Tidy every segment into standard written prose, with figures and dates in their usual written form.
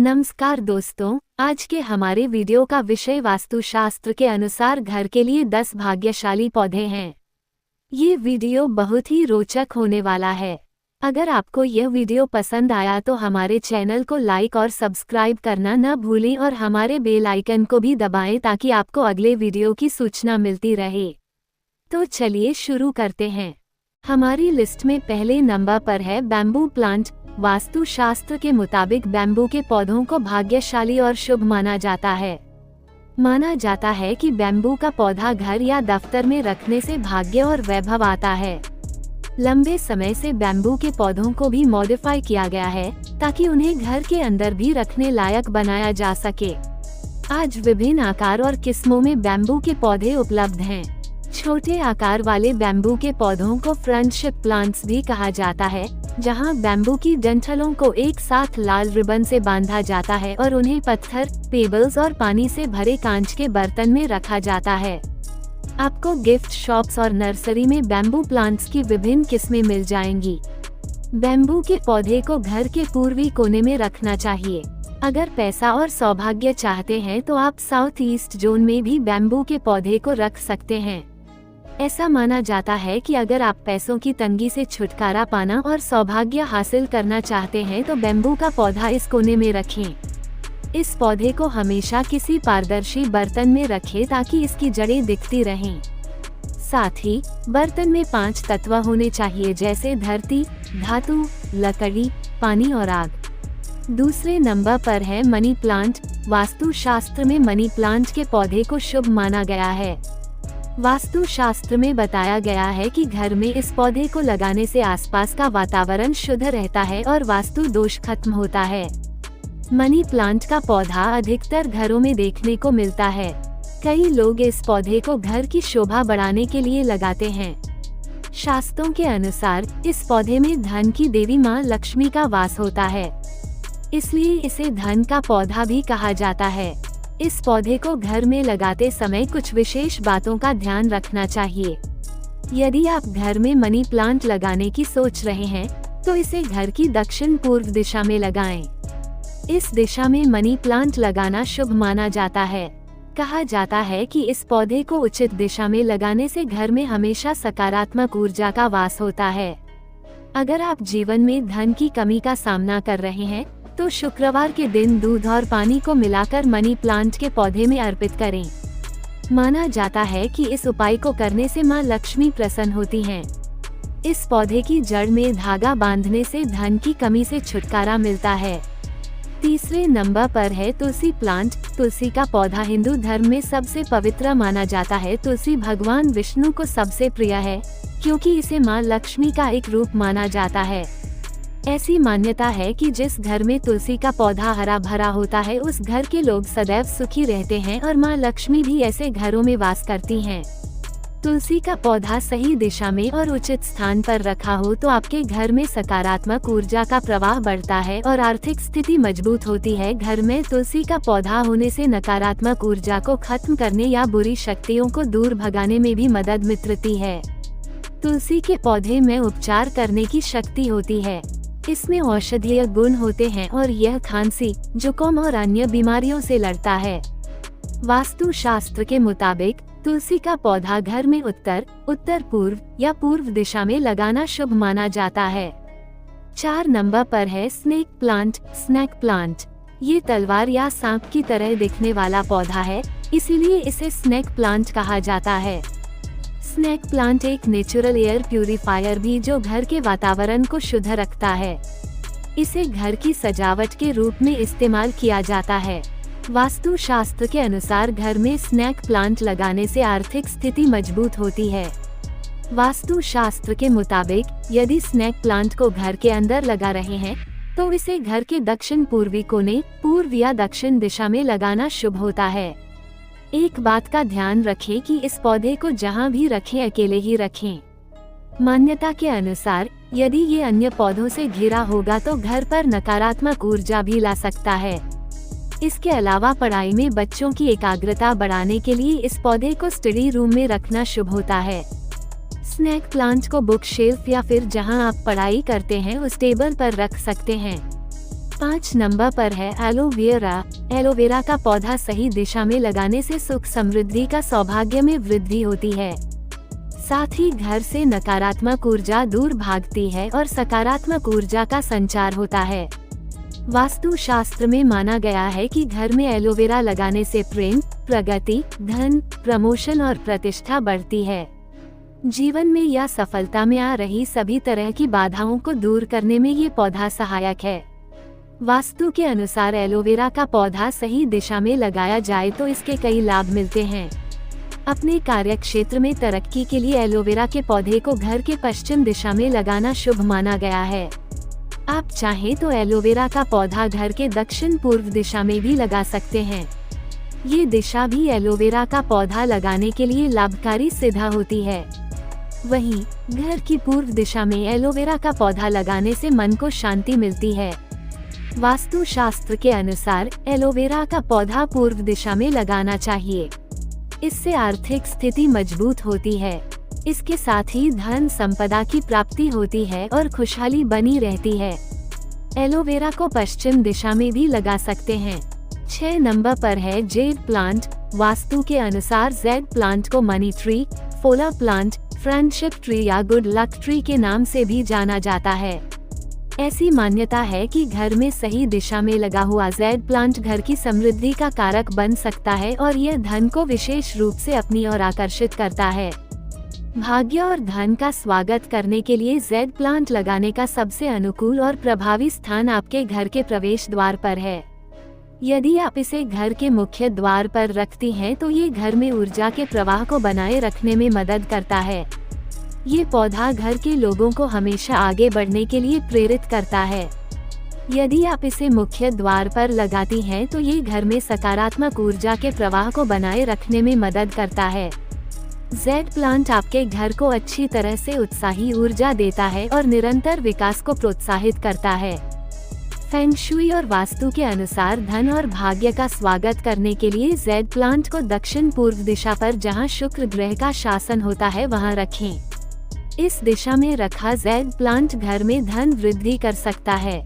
नमस्कार दोस्तों, आज के हमारे वीडियो का विषय वास्तुशास्त्र के अनुसार घर के लिए 10 भाग्यशाली पौधे हैं। ये वीडियो बहुत ही रोचक होने वाला है। अगर आपको यह वीडियो पसंद आया तो हमारे चैनल को लाइक और सब्सक्राइब करना न भूलें और हमारे बेल आइकन को भी दबाएं ताकि आपको अगले वीडियो की सूचना मिलती रहे। तो चलिए शुरू करते हैं। हमारी लिस्ट में पहले नंबर पर है बैम्बू प्लांट। वास्तुशास्त्र के मुताबिक बैम्बू के पौधों को भाग्यशाली और शुभ माना जाता है। माना जाता है कि बैम्बू का पौधा घर या दफ्तर में रखने से भाग्य और वैभव आता है। लंबे समय से बैम्बू के पौधों को भी मॉडिफाई किया गया है ताकि उन्हें घर के अंदर भी रखने लायक बनाया जा सके। आज विभिन्न आकार और किस्मों में बैम्बू के पौधे उपलब्ध हैं। छोटे आकार वाले बैम्बू के पौधों को फ्रेंडशिप प्लांट्स भी कहा जाता है, जहां बैम्बू की डंठलों को एक साथ लाल रिबन से बांधा जाता है और उन्हें पत्थर, पेबल्स और पानी से भरे कांच के बर्तन में रखा जाता है। आपको गिफ्ट शॉप्स और नर्सरी में बैम्बू प्लांट्स की विभिन्न किस्में मिल जाएंगी। बैम्बू के पौधे को घर के पूर्वी कोने में रखना चाहिए। अगर पैसा और सौभाग्य चाहते हैं तो आप साउथ ईस्ट जोन में भी बैम्बू के पौधे को रख सकते हैं। ऐसा माना जाता है कि अगर आप पैसों की तंगी से छुटकारा पाना और सौभाग्य हासिल करना चाहते हैं तो बैम्बू का पौधा इस कोने में रखें। इस पौधे को हमेशा किसी पारदर्शी बर्तन में रखें ताकि इसकी जड़ें दिखती रहें। साथ ही बर्तन में 5 तत्व होने चाहिए, जैसे धरती, धातु, लकड़ी, पानी और आग। दूसरे नंबर पर है मनी प्लांट। वास्तुशास्त्र में मनी प्लांट के पौधे को शुभ माना गया है। वास्तुशास्त्र में बताया गया है कि घर में इस पौधे को लगाने से आसपास का वातावरण शुद्ध रहता है और वास्तु दोष खत्म होता है। मनी प्लांट का पौधा अधिकतर घरों में देखने को मिलता है। कई लोग इस पौधे को घर की शोभा बढ़ाने के लिए लगाते हैं। शास्त्रों के अनुसार इस पौधे में धन की देवी मां लक्ष्मी का वास होता है, इसलिए इसे धन का पौधा भी कहा जाता है। इस पौधे को घर में लगाते समय कुछ विशेष बातों का ध्यान रखना चाहिए। यदि आप घर में मनी प्लांट लगाने की सोच रहे हैं तो इसे घर की दक्षिण पूर्व दिशा में लगाएं। इस दिशा में मनी प्लांट लगाना शुभ माना जाता है। कहा जाता है कि इस पौधे को उचित दिशा में लगाने से घर में हमेशा सकारात्मक ऊर्जा का वास होता है। अगर आप जीवन में धन की कमी का सामना कर रहे हैं तो शुक्रवार के दिन दूध और पानी को मिलाकर मनी प्लांट के पौधे में अर्पित करें। माना जाता है कि इस उपाय को करने से मां लक्ष्मी प्रसन्न होती हैं। इस पौधे की जड़ में धागा बांधने से धन की कमी से छुटकारा मिलता है। तीसरे नंबर पर है तुलसी प्लांट। तुलसी का पौधा हिंदू धर्म में सबसे पवित्र माना जाता है। तुलसी भगवान विष्णु को सबसे प्रिय है क्योंकि इसे मां लक्ष्मी का एक रूप माना जाता है। ऐसी मान्यता है कि जिस घर में तुलसी का पौधा हरा भरा होता है उस घर के लोग सदैव सुखी रहते हैं और मां लक्ष्मी भी ऐसे घरों में वास करती हैं। तुलसी का पौधा सही दिशा में और उचित स्थान पर रखा हो तो आपके घर में सकारात्मक ऊर्जा का प्रवाह बढ़ता है और आर्थिक स्थिति मजबूत होती है। घर में तुलसी का पौधा होने से नकारात्मक ऊर्जा को खत्म करने या बुरी शक्तियों को दूर भगाने में भी मदद मिलती है। तुलसी के पौधे में उपचार करने की शक्ति होती है। इसमें औषधीय गुण होते हैं और यह खांसी, जुकाम और अन्य बीमारियों से लड़ता है। वास्तुशास्त्र के मुताबिक तुलसी का पौधा घर में उत्तर, उत्तर पूर्व या पूर्व दिशा में लगाना शुभ माना जाता है। 4 नंबर पर है स्नेक प्लांट। स्नेक प्लांट ये तलवार या सांप की तरह दिखने वाला पौधा है, इसीलिए इसे स्नेक प्लांट कहा जाता है। स्नेक प्लांट एक नेचुरल एयर प्यूरिफायर भी जो घर के वातावरण को शुद्ध रखता है। इसे घर की सजावट के रूप में इस्तेमाल किया जाता है। वास्तुशास्त्र के अनुसार घर में स्नेक प्लांट लगाने से आर्थिक स्थिति मजबूत होती है। वास्तुशास्त्र के मुताबिक यदि स्नेक प्लांट को घर के अंदर लगा रहे हैं तो इसे घर के दक्षिण पूर्वी कोने, पूर्व या दक्षिण दिशा में लगाना शुभ होता है। एक बात का ध्यान रखें कि इस पौधे को जहां भी रखें अकेले ही रखें। मान्यता के अनुसार यदि ये अन्य पौधों से घिरा होगा तो घर पर नकारात्मक ऊर्जा भी ला सकता है। इसके अलावा पढ़ाई में बच्चों की एकाग्रता बढ़ाने के लिए इस पौधे को स्टडी रूम में रखना शुभ होता है। स्नेक प्लांट को बुक शेल्फ या फिर जहां आप पढ़ाई करते हैं उस टेबल पर रख सकते हैं। 5 नंबर पर है एलोवेरा। एलोवेरा का पौधा सही दिशा में लगाने से सुख समृद्धि का सौभाग्य में वृद्धि होती है। साथ ही घर से नकारात्मक ऊर्जा दूर भागती है और सकारात्मक ऊर्जा का संचार होता है। वास्तु शास्त्र में माना गया है कि घर में एलोवेरा लगाने से प्रेम, प्रगति, धन, प्रमोशन और प्रतिष्ठा बढ़ती है। जीवन में या सफलता में आ रही सभी तरह की बाधाओं को दूर करने में ये पौधा सहायक है। वास्तु के अनुसार एलोवेरा का पौधा सही दिशा में लगाया जाए तो इसके कई लाभ मिलते हैं। अपने कार्य क्षेत्र में तरक्की के लिए एलोवेरा के पौधे को घर के पश्चिम दिशा में लगाना शुभ माना गया है। आप चाहें तो एलोवेरा का पौधा घर के दक्षिण पूर्व दिशा में भी लगा सकते हैं। ये दिशा भी एलोवेरा का पौधा लगाने के लिए लाभकारी सिद्ध होती है। वहीं घर की पूर्व दिशा में एलोवेरा का पौधा लगाने से मन को शांति मिलती है। वास्तु शास्त्र के अनुसार एलोवेरा का पौधा पूर्व दिशा में लगाना चाहिए। इससे आर्थिक स्थिति मजबूत होती है। इसके साथ ही धन संपदा की प्राप्ति होती है और खुशहाली बनी रहती है। एलोवेरा को पश्चिम दिशा में भी लगा सकते हैं। 6 नंबर पर है जेड प्लांट। वास्तु के अनुसार जेड प्लांट को मनी ट्री, फोलर प्लांट, फ्रेंडशिप ट्री या गुड लक ट्री के नाम से भी जाना जाता है। ऐसी मान्यता है कि घर में सही दिशा में लगा हुआ जेड प्लांट घर की समृद्धि का कारक बन सकता है और यह धन को विशेष रूप से अपनी ओर आकर्षित करता है। भाग्य और धन का स्वागत करने के लिए जेड प्लांट लगाने का सबसे अनुकूल और प्रभावी स्थान आपके घर के प्रवेश द्वार पर है। यदि आप इसे घर के मुख्य द्वार पर रखती हैं तो ये घर में ऊर्जा के प्रवाह को बनाए रखने में मदद करता है। ये पौधा घर के लोगों को हमेशा आगे बढ़ने के लिए प्रेरित करता है। यदि आप इसे मुख्य द्वार पर लगाती हैं तो ये घर में सकारात्मक ऊर्जा के प्रवाह को बनाए रखने में मदद करता है। जेड प्लांट आपके घर को अच्छी तरह से उत्साही ऊर्जा देता है और निरंतर विकास को प्रोत्साहित करता है। फेंग शुई और वास्तु के अनुसार धन और भाग्य का स्वागत करने के लिए जेड प्लांट को दक्षिण पूर्व दिशा पर जहां शुक्र ग्रह का शासन होता है वहां रखें। इस दिशा में रखा जेड प्लांट घर में धन वृद्धि कर सकता है।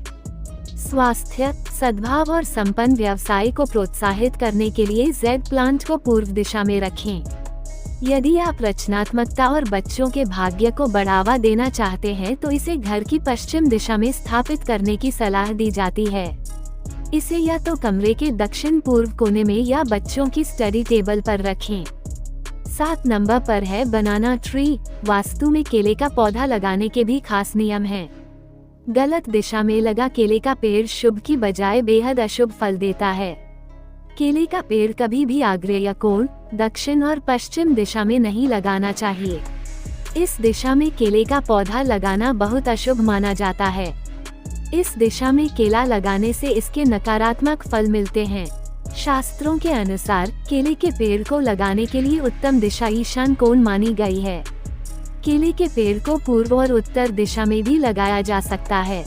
स्वास्थ्य, सद्भाव और संपन्न व्यवसाय को प्रोत्साहित करने के लिए जेड प्लांट को पूर्व दिशा में रखें। यदि आप रचनात्मकता और बच्चों के भाग्य को बढ़ावा देना चाहते हैं तो इसे घर की पश्चिम दिशा में स्थापित करने की सलाह दी जाती है। इसे या तो कमरे के दक्षिण पूर्व कोने में या बच्चों की स्टडी टेबल पर रखें। 7 नंबर पर है बनाना ट्री। वास्तु में केले का पौधा लगाने के भी खास नियम हैं। गलत दिशा में लगा केले का पेड़ शुभ की बजाय बेहद अशुभ फल देता है। केले का पेड़ कभी भी आग्नेय कोण, दक्षिण और पश्चिम दिशा में नहीं लगाना चाहिए। इस दिशा में केले का पौधा लगाना बहुत अशुभ माना जाता है। इस दिशा में केला लगाने से इसके नकारात्मक फल मिलते हैं। शास्त्रों के अनुसार केले के पेड़ को लगाने के लिए उत्तम दिशा ईशान कोण मानी गई है। केले के पेड़ को पूर्व और उत्तर दिशा में भी लगाया जा सकता है।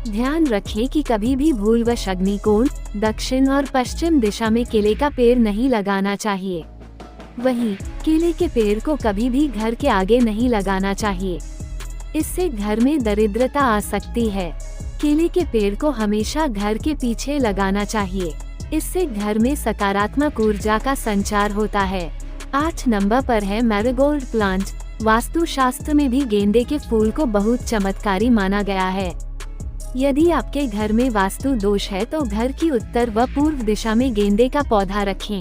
ध्यान रखें कि कभी भी भूलवश अग्निकोण, दक्षिण और पश्चिम दिशा में केले का पेड़ नहीं लगाना चाहिए। वहीं केले के पेड़ को कभी भी घर के आगे नहीं लगाना चाहिए। इससे घर में दरिद्रता आ सकती है। केले के पेड़ को हमेशा घर के पीछे लगाना चाहिए। इससे घर में सकारात्मक ऊर्जा का संचार होता है। 8 नंबर पर है मैरीगोल्ड प्लांट। वास्तु शास्त्र में भी गेंदे के फूल को बहुत चमत्कारी माना गया है। यदि आपके घर में वास्तु दोष है तो घर की उत्तर व पूर्व दिशा में गेंदे का पौधा रखें।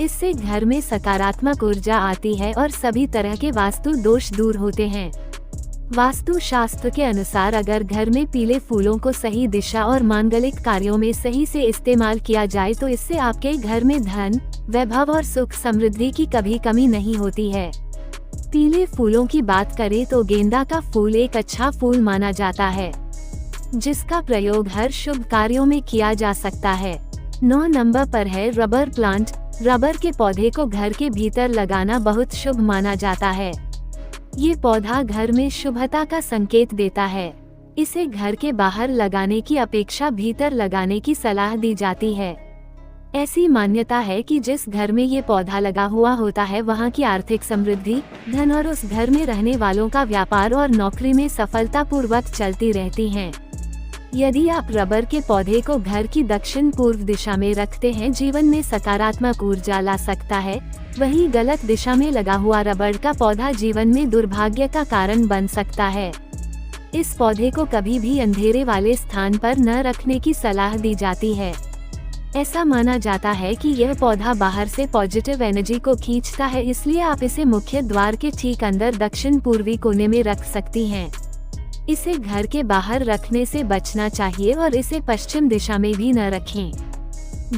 इससे घर में सकारात्मक ऊर्जा आती है और सभी तरह के वास्तु दोष दूर होते हैं। वास्तु शास्त्र के अनुसार अगर घर में पीले फूलों को सही दिशा और मांगलिक कार्यों में सही से इस्तेमाल किया जाए तो इससे आपके घर में धन, वैभव और सुख समृद्धि की कभी कमी नहीं होती है। पीले फूलों की बात करें तो गेंदा का फूल एक अच्छा फूल माना जाता है, जिसका प्रयोग हर शुभ कार्यों में किया जा सकता है। 9 नंबर पर है रबर प्लांट। रबर के पौधे को घर के भीतर लगाना बहुत शुभ माना जाता है। ये पौधा घर में शुभता का संकेत देता है। इसे घर के बाहर लगाने की अपेक्षा भीतर लगाने की सलाह दी जाती है। ऐसी मान्यता है कि जिस घर में ये पौधा लगा हुआ होता है वहाँ की आर्थिक समृद्धि, धन और उस घर में रहने वालों का व्यापार और नौकरी में सफलतापूर्वक चलती रहती हैं। यदि आप रबर के पौधे को घर की दक्षिण पूर्व दिशा में रखते हैं, जीवन में सकारात्मक ऊर्जा ला सकता है। वहीं गलत दिशा में लगा हुआ रबर का पौधा जीवन में दुर्भाग्य का कारण बन सकता है। इस पौधे को कभी भी अंधेरे वाले स्थान पर न रखने की सलाह दी जाती है। ऐसा माना जाता है कि यह पौधा बाहर से पॉजिटिव एनर्जी को खींचता है, इसलिए आप इसे मुख्य द्वार के ठीक अंदर दक्षिण पूर्वी कोने में रख सकती हैं। इसे घर के बाहर रखने से बचना चाहिए और इसे पश्चिम दिशा में भी न रखें।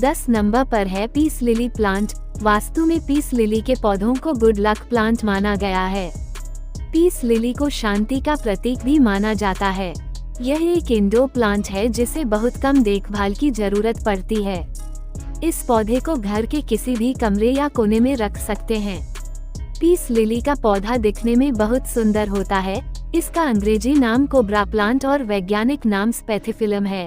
10 नंबर पर है पीस लिली प्लांट। वास्तु में पीस लिली के पौधों को गुड लक प्लांट माना गया है। पीस लिली को शांति का प्रतीक भी माना जाता है। यह एक इंडोर प्लांट है जिसे बहुत कम देखभाल की जरूरत पड़ती है। इस पौधे को घर के किसी भी कमरे या कोने में रख सकते हैं। पीस लिली का पौधा दिखने में बहुत सुंदर होता है। इसका अंग्रेजी नाम कोब्रा प्लांट और वैज्ञानिक नाम स्पेथिफिलम है।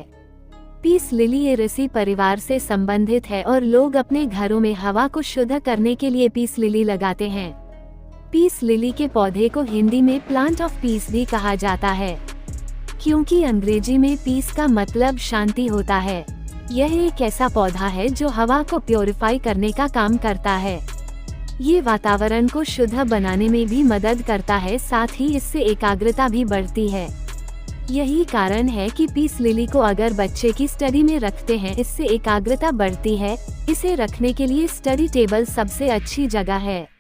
पीस लिली एरेसी परिवार से संबंधित है और लोग अपने घरों में हवा को शुद्ध करने के लिए पीस लिली लगाते हैं। पीस लिली के पौधे को हिंदी में प्लांट ऑफ पीस भी कहा जाता है, क्योंकि अंग्रेजी में पीस का मतलब शांति होता है। यह एक ऐसा पौधा है जो हवा को प्योरीफाई करने का काम करता है। ये वातावरण को शुद्ध बनाने में भी मदद करता है, साथ ही इससे एकाग्रता भी बढ़ती है। यही कारण है कि पीस लिली को अगर बच्चे की स्टडी में रखते हैं, इससे एकाग्रता बढ़ती है। इसे रखने के लिए स्टडी टेबल सबसे अच्छी जगह है।